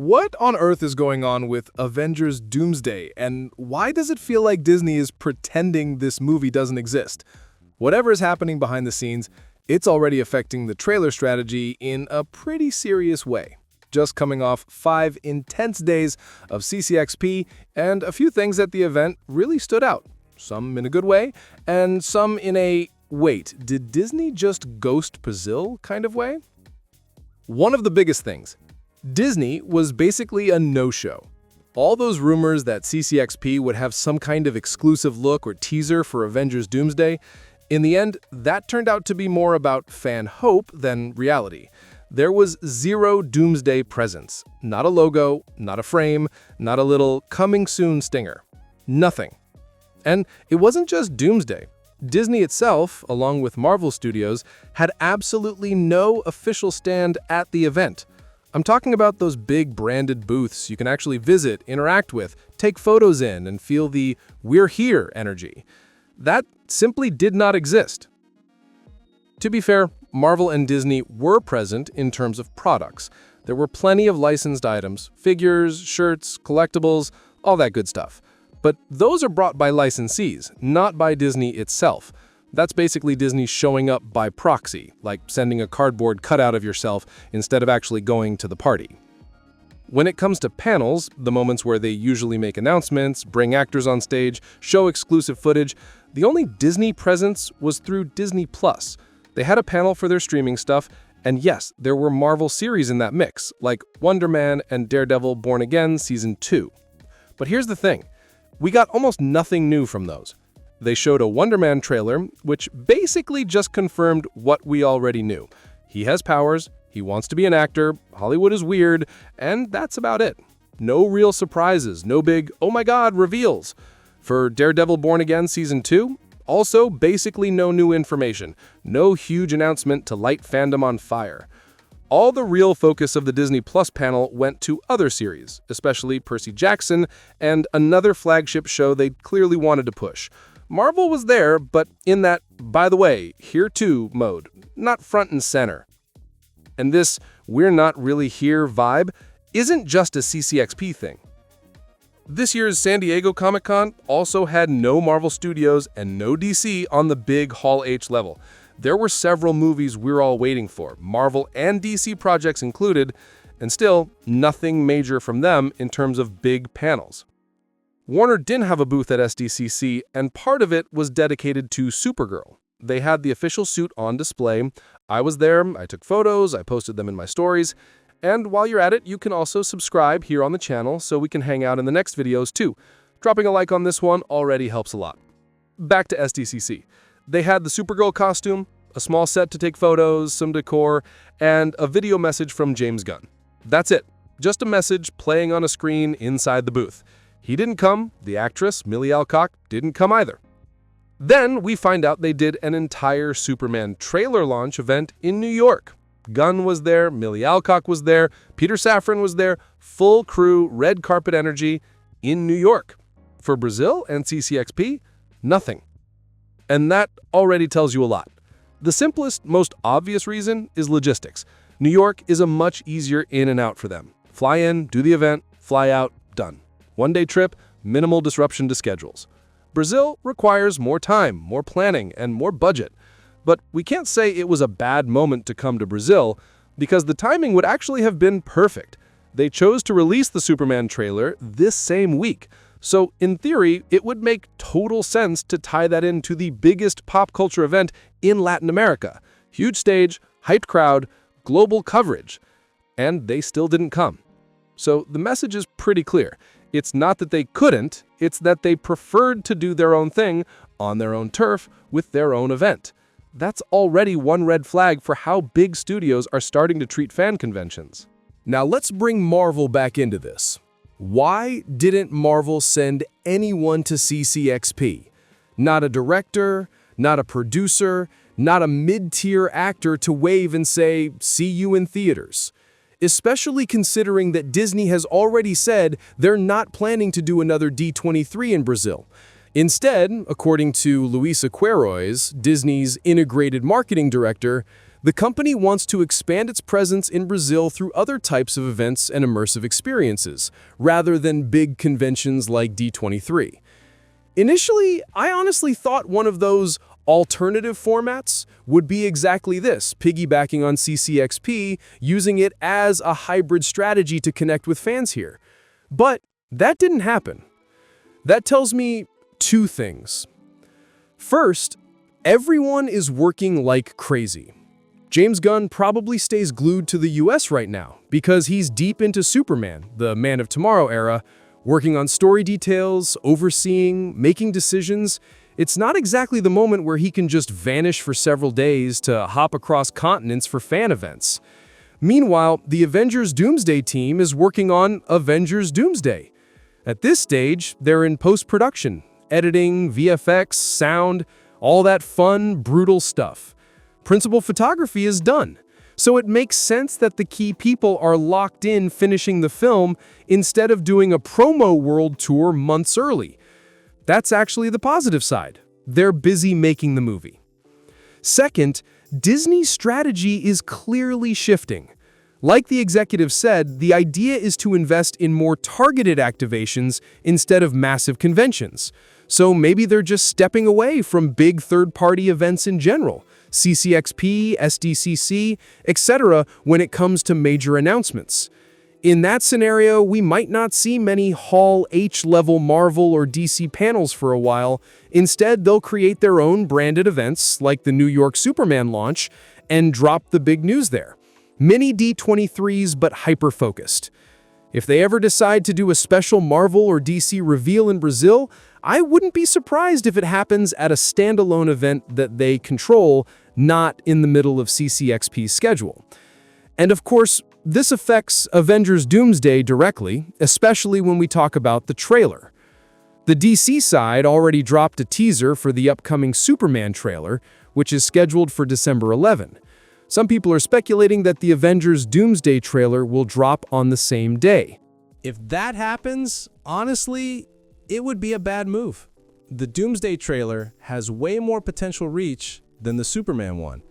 What on earth is going on with Avengers Doomsday, and why does it feel like Disney is pretending this movie doesn't exist? Whatever is happening behind the scenes, it's already affecting the trailer strategy in a pretty serious way. Just coming off 5 intense days of CCXP, and a few things at the event really stood out. Some in a good way, and some in a, wait, did Disney just ghost Brazil kind of way? One of the biggest things. Disney was basically a no-show. All those rumors that CCXP would have some kind of exclusive look or teaser for Avengers Doomsday, in the end, that turned out to be more about fan hope than reality. There was zero Doomsday presence. Not a logo, not a frame, not a little coming soon stinger. Nothing. And it wasn't just Doomsday. Disney itself, along with Marvel Studios, had absolutely no official stand at the event. I'm talking about those big branded booths you can actually visit, interact with, take photos in, and feel the "we're here" energy. That simply did not exist. To be fair, Marvel and Disney were present in terms of products. There were plenty of licensed items, figures, shirts, collectibles, all that good stuff. But those are brought by licensees, not by Disney itself. That's basically Disney showing up by proxy, like sending a cardboard cutout of yourself instead of actually going to the party. When it comes to panels, the moments where they usually make announcements, bring actors on stage, show exclusive footage, the only Disney presence was through Disney+. They had a panel for their streaming stuff, and yes, there were Marvel series in that mix, like Wonder Man and Daredevil Born Again Season 2. But here's the thing. We got almost nothing new from those. They showed a Wonder Man trailer, which basically just confirmed what we already knew. He has powers, he wants to be an actor, Hollywood is weird, and that's about it. No real surprises, no big, oh my god, reveals. For Daredevil Born Again Season 2, also basically no new information, no huge announcement to light fandom on fire. All the real focus of the Disney Plus panel went to other series, especially Percy Jackson and another flagship show they clearly wanted to push. Marvel was there, but in that, by the way, here too mode, not front and center. And this "we're not really here" vibe isn't just a CCXP thing. This year's San Diego Comic-Con also had no Marvel Studios and no DC on the big Hall H level. There were several movies we're all waiting for, Marvel and DC projects included, and still nothing major from them in terms of big panels. Warner didn't have a booth at SDCC, and part of it was dedicated to Supergirl. They had the official suit on display. I was there, I took photos, I posted them in my stories, and while you're at it, you can also subscribe here on the channel so we can hang out in the next videos too. Dropping a like on this one already helps a lot. Back to SDCC. They had the Supergirl costume, a small set to take photos, some decor, and a video message from James Gunn. That's it. Just a message playing on a screen inside the booth. He didn't come, the actress, Millie Alcock, didn't come either. Then we find out they did an entire Superman trailer launch event in New York. Gunn was there, Millie Alcock was there, Peter Safran was there, full crew, red carpet energy in New York. For Brazil and CCXP, nothing. And that already tells you a lot. The simplest, most obvious reason is logistics. New York is a much easier in and out for them. Fly in, do the event, fly out, done. One-day trip, minimal disruption to schedules. Brazil requires more time, more planning, and more budget. But we can't say it was a bad moment to come to Brazil, because the timing would actually have been perfect. They chose to release the Superman trailer this same week. So, in theory, it would make total sense to tie that into the biggest pop culture event in Latin America. Huge stage, hyped crowd, global coverage. And they still didn't come. So the message is pretty clear. It's not that they couldn't, it's that they preferred to do their own thing, on their own turf, with their own event. That's already one red flag for how big studios are starting to treat fan conventions. Now let's bring Marvel back into this. Why didn't Marvel send anyone to CCXP? Not a director, not a producer, not a mid-tier actor to wave and say, "See you in theaters." Especially considering that Disney has already said they're not planning to do another D23 in Brazil. Instead, according to Luisa Queiroz, Disney's integrated marketing director, The company wants to expand its presence in Brazil through other types of events and immersive experiences, rather than big conventions like D23. Initially, I honestly thought one of those alternative formats would be exactly this, piggybacking on CCXP, using it as a hybrid strategy to connect with fans here. But that didn't happen. That tells me two things. First, everyone is working like crazy. James Gunn probably stays glued to the US right now because he's deep into Superman, the Man of Tomorrow era, working on story details, overseeing, making decisions. It's not exactly the moment where he can just vanish for several days to hop across continents for fan events. Meanwhile, the Avengers Doomsday team is working on Avengers Doomsday. At this stage, they're in post-production, editing, VFX, sound, all that fun, brutal stuff. Principal photography is done, so it makes sense that the key people are locked in finishing the film instead of doing a promo world tour months early. That's actually the positive side. They're busy making the movie. Second, Disney's strategy is clearly shifting. Like the executive said, the idea is to invest in more targeted activations instead of massive conventions. So maybe they're just stepping away from big third-party events in general, CCXP, SDCC, etc., when it comes to major announcements. In that scenario, we might not see many Hall H-level Marvel or DC panels for a while. Instead, they'll create their own branded events, like the New York Superman launch, and drop the big news there. Mini D23s, but hyper-focused. If they ever decide to do a special Marvel or DC reveal in Brazil, I wouldn't be surprised if it happens at a standalone event that they control, not in the middle of CCXP's schedule. And of course, this affects Avengers Doomsday directly, especially when we talk about the trailer. The DC side already dropped a teaser for the upcoming Superman trailer, which is scheduled for December 11. Some people are speculating that the Avengers Doomsday trailer will drop on the same day. If that happens, honestly, it would be a bad move. The Doomsday trailer has way more potential reach than the Superman one.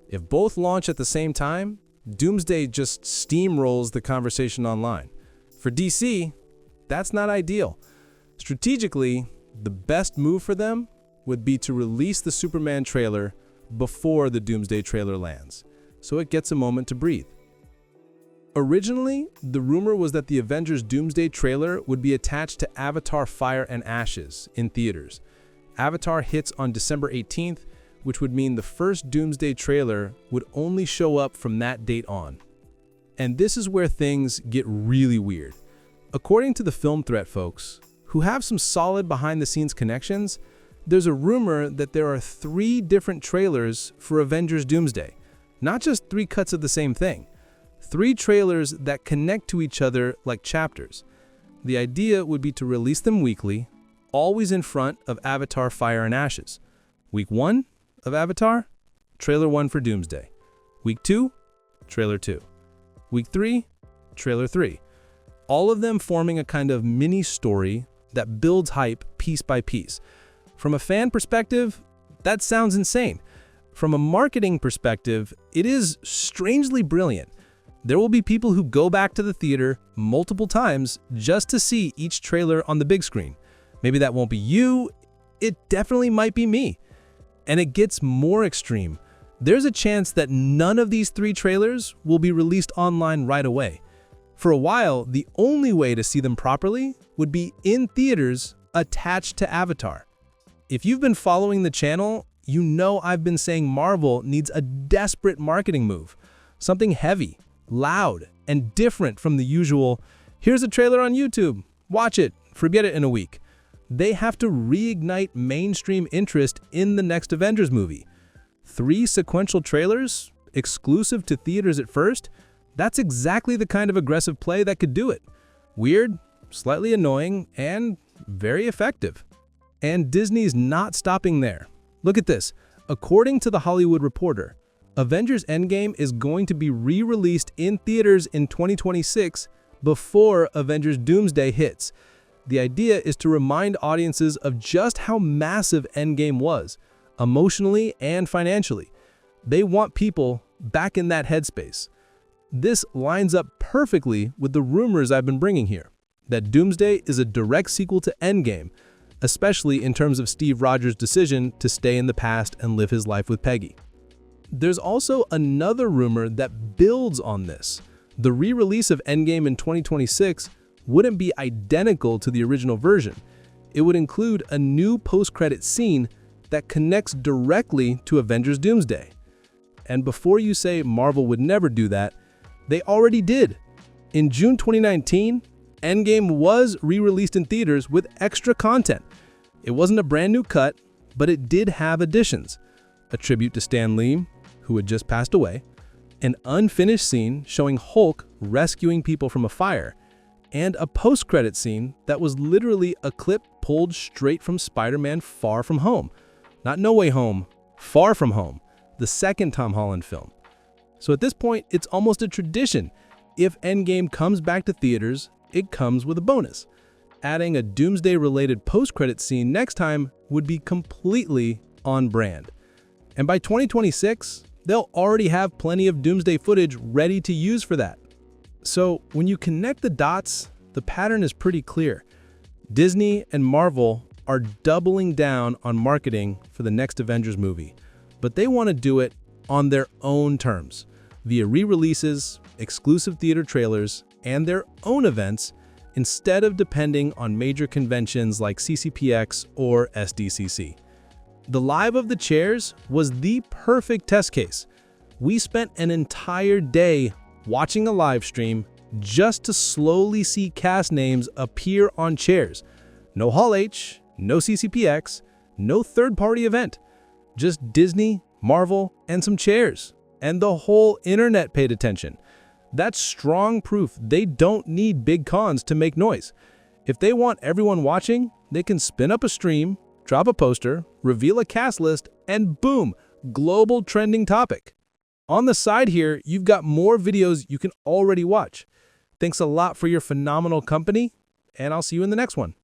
If both launch at the same time, Doomsday just steamrolls the conversation online. For DC, that's not ideal. Strategically, the best move for them would be to release the Superman trailer before the Doomsday trailer lands, so it gets a moment to breathe. Originally, the rumor was that the Avengers Doomsday trailer would be attached to Avatar: Fire and Ashes in theaters. Avatar hits on December 18th, which would mean the first Doomsday trailer would only show up from that date on. And this is where things get really weird. According to the Film Threat folks, who have some solid behind-the-scenes connections, there's a rumor that there are 3 different trailers for Avengers Doomsday. Not just 3 cuts of the same thing. 3 trailers that connect to each other like chapters. The idea would be to release them weekly, always in front of Avatar: Fire and Ashes. Week 1 of Avatar, trailer 1 for Doomsday. Week 2, trailer 2. Week 3, trailer 3. All of them forming a kind of mini story that builds hype piece by piece. From a fan perspective, that sounds insane. From a marketing perspective, it is strangely brilliant. There will be people who go back to the theater multiple times just to see each trailer on the big screen. Maybe that won't be you, it definitely might be me. And it gets more extreme. There's a chance that none of these 3 trailers will be released online right away. For a while, the only way to see them properly would be in theaters attached to Avatar. If you've been following the channel, you know I've been saying Marvel needs a desperate marketing move. Something heavy, loud, and different from the usual, here's a trailer on YouTube, watch it, forget it in a week. They have to reignite mainstream interest in the next Avengers movie. 3 sequential trailers, exclusive to theaters at first, that's exactly the kind of aggressive play that could do it. Weird, slightly annoying, and very effective. And Disney's not stopping there. Look at this. According to The Hollywood Reporter, Avengers Endgame is going to be re-released in theaters in 2026 before Avengers Doomsday hits. The idea is to remind audiences of just how massive Endgame was, emotionally and financially. They want people back in that headspace. This lines up perfectly with the rumors I've been bringing here, that Doomsday is a direct sequel to Endgame, especially in terms of Steve Rogers' decision to stay in the past and live his life with Peggy. There's also another rumor that builds on this. The re-release of Endgame in 2026 wouldn't be identical to the original version. It would include a new post-credit scene that connects directly to Avengers Doomsday. And before you say Marvel would never do that, they already did. In June 2019, Endgame was re-released in theaters with extra content. It wasn't a brand new cut, but it did have additions. A tribute to Stan Lee, who had just passed away, an unfinished scene showing Hulk rescuing people from a fire, and a post-credit scene that was literally a clip pulled straight from Spider-Man Far From Home. Not No Way Home, Far From Home, the second Tom Holland film. So at this point, it's almost a tradition. If Endgame comes back to theaters, it comes with a bonus. Adding a Doomsday-related post-credit scene next time would be completely on brand. And by 2026, they'll already have plenty of Doomsday footage ready to use for that. So when you connect the dots, the pattern is pretty clear. Disney and Marvel are doubling down on marketing for the next Avengers movie, but they want to do it on their own terms, via re-releases, exclusive theater trailers, and their own events, instead of depending on major conventions like CCPX or SDCC. The Live of the Chairs was the perfect test case. We spent an entire day watching a live stream just to slowly see cast names appear on chairs. No Hall H, no CCPX, no third-party event. Just Disney, Marvel, and some chairs. And the whole internet paid attention. That's strong proof they don't need big cons to make noise. If they want everyone watching, they can spin up a stream, drop a poster, reveal a cast list, and boom, global trending topic. On the side here, you've got more videos you can already watch. Thanks a lot for your phenomenal company, and I'll see you in the next one.